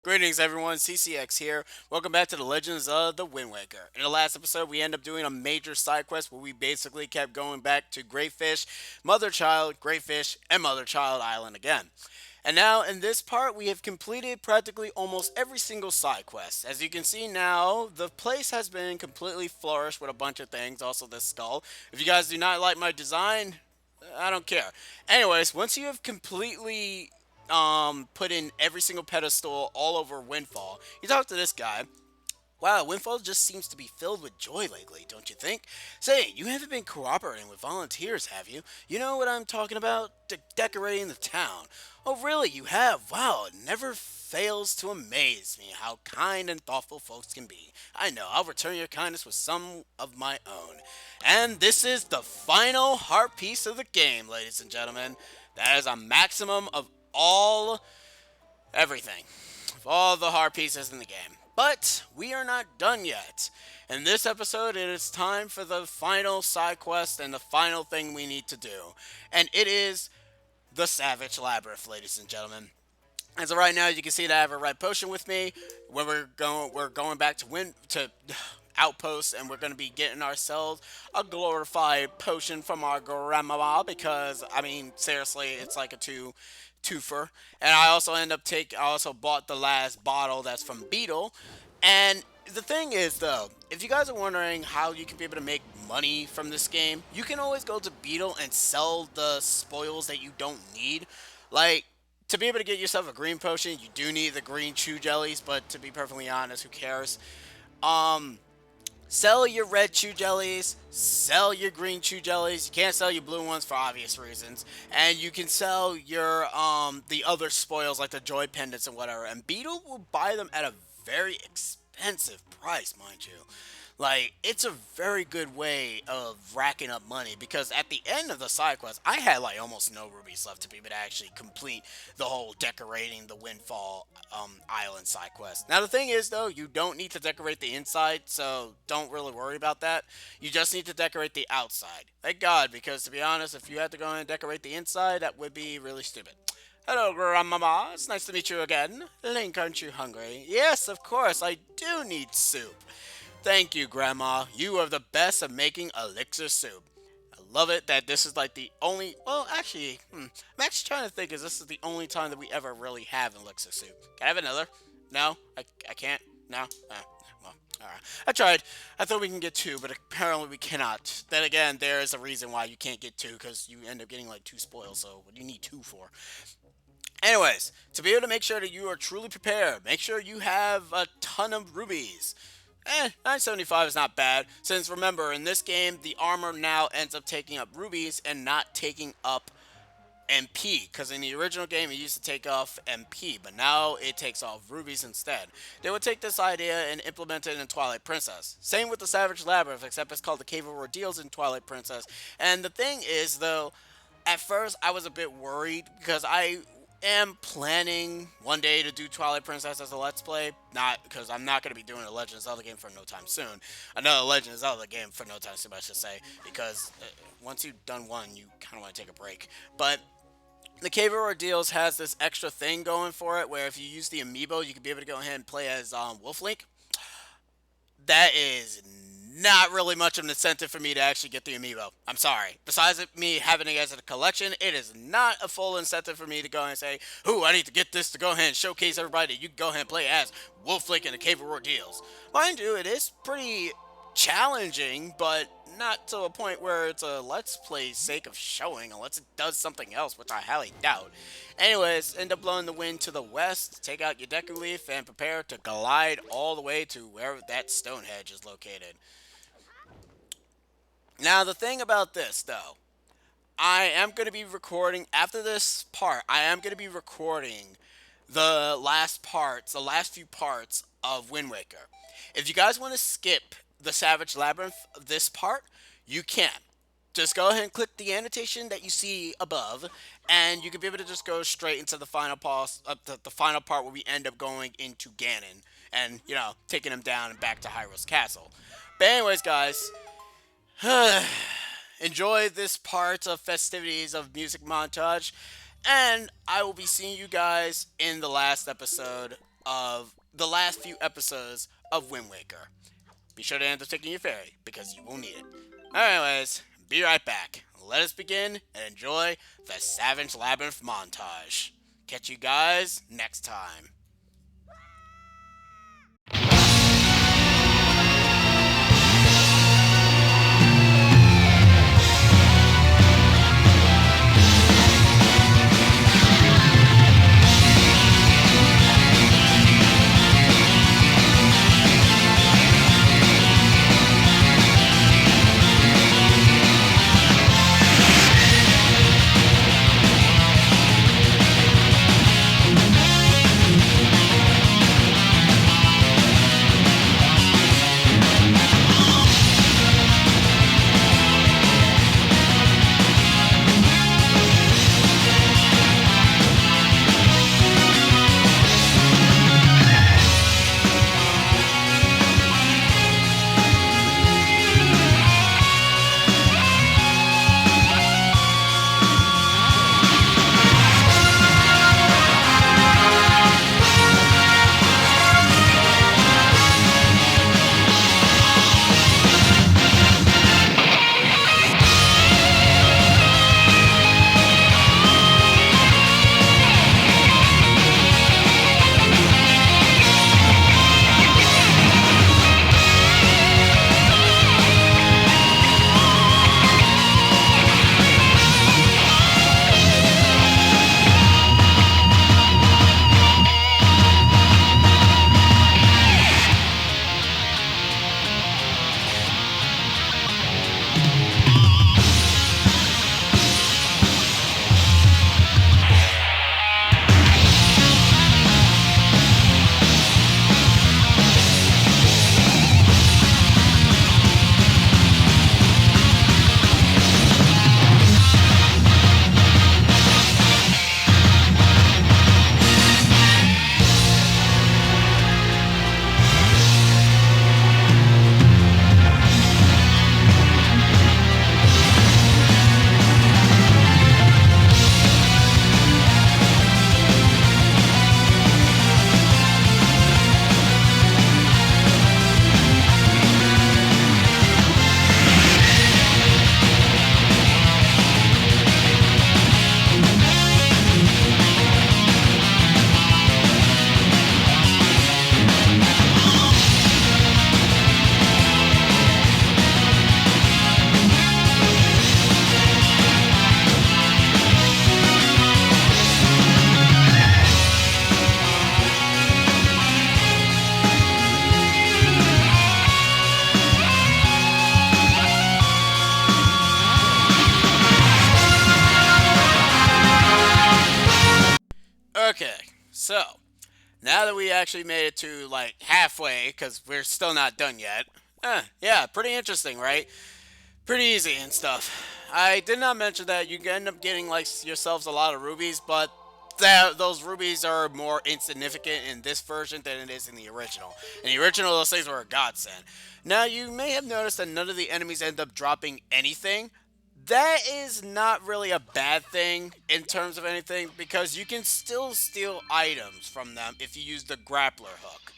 Greetings everyone, CCX here. Welcome back to the Legends of the Wind Waker. In the last episode, we ended up doing a major side quest where we basically kept going back to Greatfish, Mother Child, Greatfish, and Mother Child Island again. And now in this part, we have completed practically almost every single side quest. As you can see now, the place has been completely flourished with a bunch of things, also this skull. If you guys do not like my design, I don't care. Anyways, once you have completely put in every single pedestal all over Windfall, you talk to this guy. Wow, Windfall just seems to be filled with joy lately, don't you think? Say, you haven't been cooperating with volunteers, have you? You know what I'm talking about? Decorating the town. Oh, really? You have? Wow, it never fails to amaze me how kind and thoughtful folks can be. I know, I'll return your kindness with some of my own. And this is the final heart piece of the game, ladies and gentlemen. That is a maximum of all everything, of all the heart pieces in the game. But we are not done yet. In this episode, it is time for the final side quest and the final thing we need to do. And it is the Savage Labyrinth, ladies and gentlemen. As of right now, you can see that I have a red potion with me. When we're going back to outposts, and we're going to be getting ourselves a glorified potion from our grandma because I mean seriously, it's like a twofer. And I also bought the last bottle that's from Beetle. And the thing is though, if you guys are wondering how you can be able to make money from this game, you can always go to Beetle and sell the spoils that you don't need. Like, to be able to get yourself a green potion, you do need the green chew jellies, but to be perfectly honest, who cares? Um, Sell your red chew jellies, sell your green chew jellies. You can't sell your blue ones for obvious reasons. And you can sell your the other spoils like the joy pendants and whatever. And Beetle will buy them at a very expensive price, mind you. Like, it's a very good way of racking up money because at the end of the side quest, I had like almost no rubies left to be able to actually complete the whole decorating the Windfall Island side quest. Now, the thing is, though, you don't need to decorate the inside, so don't really worry about that. You just need to decorate the outside. Thank God, because to be honest, if you had to go and decorate the inside, that would be really stupid. Hello, Grandmama. It's nice to meet you again. Link, aren't you hungry? Yes, of course, I do need soup. Thank you, Grandma. You are the best at making elixir soup. I love it that this is like the only. Well, actually, I'm actually trying to think, is this is the only time that we ever really have elixir soup? Can I have another? No, I can't. No. Well, all right. I tried. I thought we can get two, but apparently we cannot. Then again, there is a reason why you can't get two because you end up getting like two spoils. So what do you need two for? Anyways, to be able to make sure that you are truly prepared, make sure you have a ton of rubies. 975 is not bad, since remember, in this game, the armor now ends up taking up rubies and not taking up MP, because in the original game it used to take off MP, but now it takes off rubies instead. They would take this idea and implement it in Twilight Princess. Same with the Savage Labyrinth, except it's called the Cave of Ordeals in Twilight Princess. And the thing is, though, at first I was a bit worried because I am planning one day to do Twilight Princess as a Let's Play. Not because I'm not going to be doing a Legend of Zelda game for no time soon. Another Legend of Zelda game for no time soon, I should say. Because once you've done one, you kind of want to take a break. But the Cave of Ordeals has this extra thing going for it where if you use the amiibo, you can be able to go ahead and play as Wolf Link. That is not really much of an incentive for me to actually get the amiibo. I'm sorry. Besides me having it as a collection, it is not a full incentive for me to go and say, "Ooh, I need to get this to go ahead and showcase everybody that you can go ahead and play as Wolflink in the Cave of Ordeals." Mind you, it is pretty challenging, but not to a point where it's a let's play sake of showing unless it does something else, which I highly doubt. Anyways, end up blowing the wind to the west, take out your Deku Leaf, and prepare to glide all the way to wherever that stone hedge is located. Now, the thing about this, though, I am going to be recording, after this part, I am going to be recording the last parts, the last few parts of Wind Waker. If you guys want to skip the Savage Labyrinth, this part, you can. Just go ahead and click the annotation that you see above, and you can be able to just go straight into the final pause, the final part where we end up going into Ganon, and taking him down and back to Hyrule's castle. But anyways, guys, enjoy this part of festivities of music montage, and I will be seeing you guys in the last episode of the last few episodes of Wind Waker. Be sure to end up taking your ferry because you will need it. Anyways, be right back. Let us begin and enjoy the Savage Labyrinth montage. Catch you guys next time. Okay, so now that we actually made it to like halfway, because we're still not done yet. Yeah, pretty interesting, right? Pretty easy and stuff. I did not mention that you can end up getting like yourselves a lot of rubies, but those rubies are more insignificant in this version than it is in the original. In the original, those things were a godsend. Now, you may have noticed that none of the enemies end up dropping anything. That is not really a bad thing in terms of anything because you can still steal items from them if you use the grappler hook.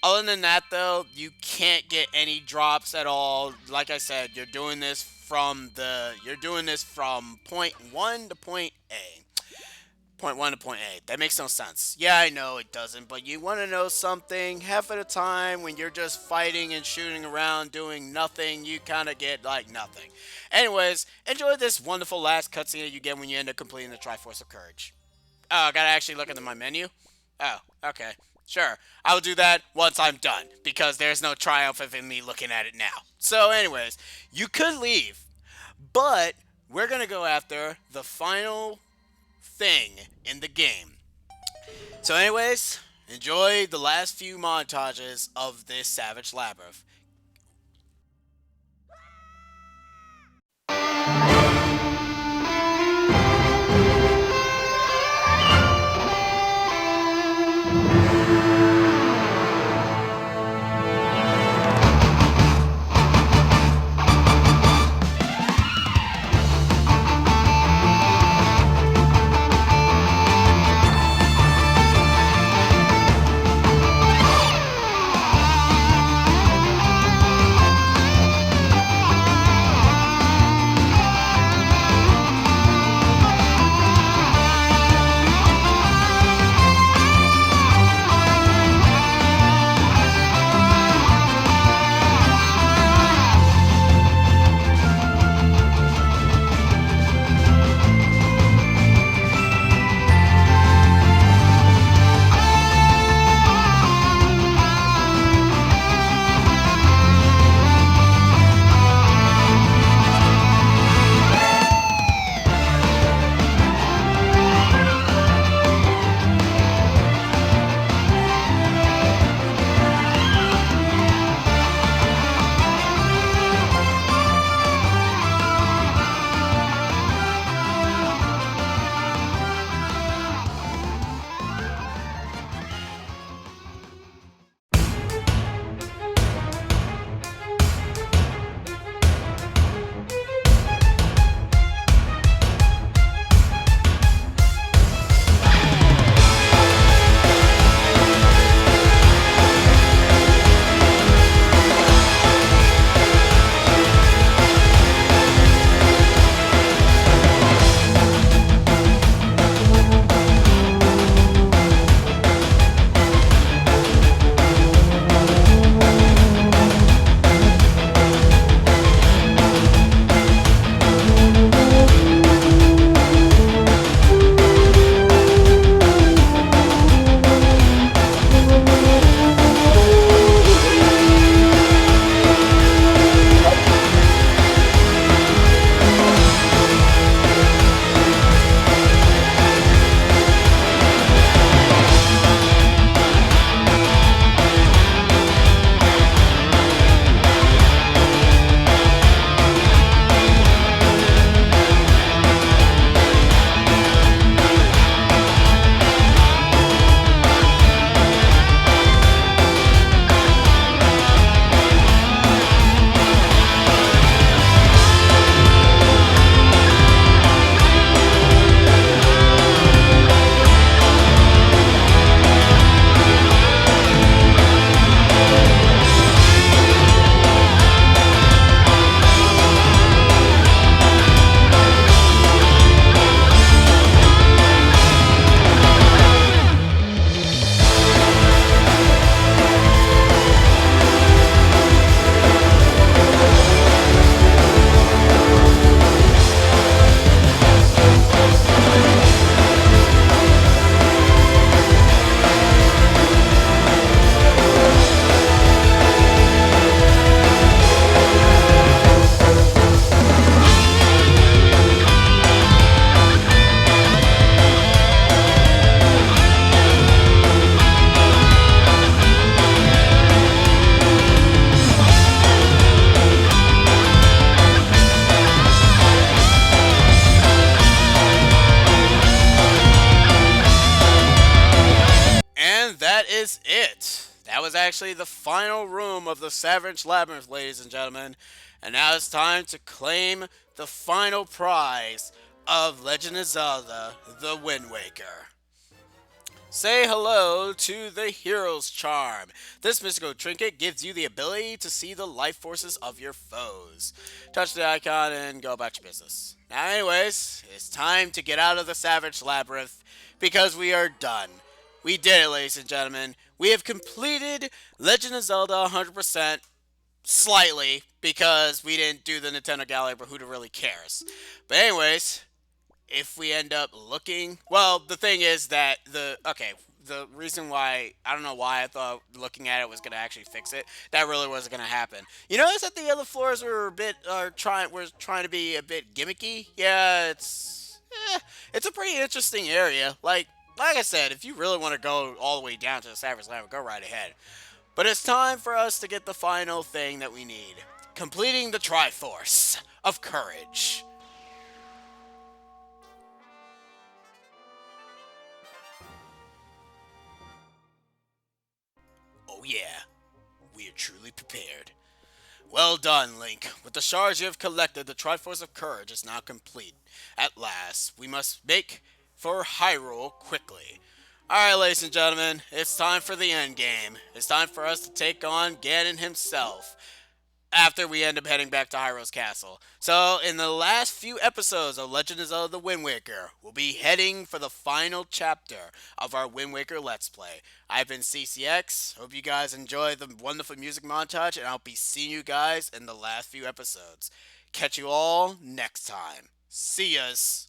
Other than that, though, you can't get any drops at all. Like I said, you're doing this from point one to point A. Point one to point A. That makes no sense. Yeah, I know it doesn't, but you want to know something? Half of the time, when you're just fighting and shooting around doing nothing, you kind of get like nothing. Anyways, enjoy this wonderful last cutscene that you get when you end up completing the Triforce of Courage. Oh, I gotta actually look at my menu? Oh, okay. Sure. I'll do that once I'm done, because there's no triumph in me looking at it now. So, anyways, you could leave, but we're gonna go after the final thing in the game. So, anyways, enjoy the last few montages of this Savage Labyrinth. it. That was actually the final room of the Savage Labyrinth, ladies and gentlemen. And now it's time to claim the final prize of Legend of Zelda The Wind Waker. Say hello to the Hero's Charm. This mystical trinket gives you the ability to see the life forces of your foes. Touch the icon and go about your business. Now, anyways, it's time to get out of the Savage Labyrinth because we are done. We did it, ladies and gentlemen. We have completed Legend of Zelda 100%, slightly, because we didn't do the Nintendo Gallery, but who really cares? But anyways, if we end up looking, well, the thing is that the reason why, I don't know why I thought looking at it was gonna actually fix it. That really wasn't gonna happen. You notice that the other floors were a bit were trying to be a bit gimmicky. Yeah, it's a pretty interesting area. Like I said, if you really want to go all the way down to the Savage Land, go right ahead. But it's time for us to get the final thing that we need: completing the Triforce of Courage. Oh yeah, we are truly prepared. Well done, Link. With the shards you have collected, the Triforce of Courage is now complete. At last, we must make for Hyrule quickly. Alright, ladies and gentlemen, it's time for the end game. It's time for us to take on Ganon himself after we end up heading back to Hyrule's castle. So, in the last few episodes of Legend of Zelda The Wind Waker, we'll be heading for the final chapter of our Wind Waker Let's Play. I've been CCX. Hope you guys enjoy the wonderful music montage, and I'll be seeing you guys in the last few episodes. Catch you all next time. See yas.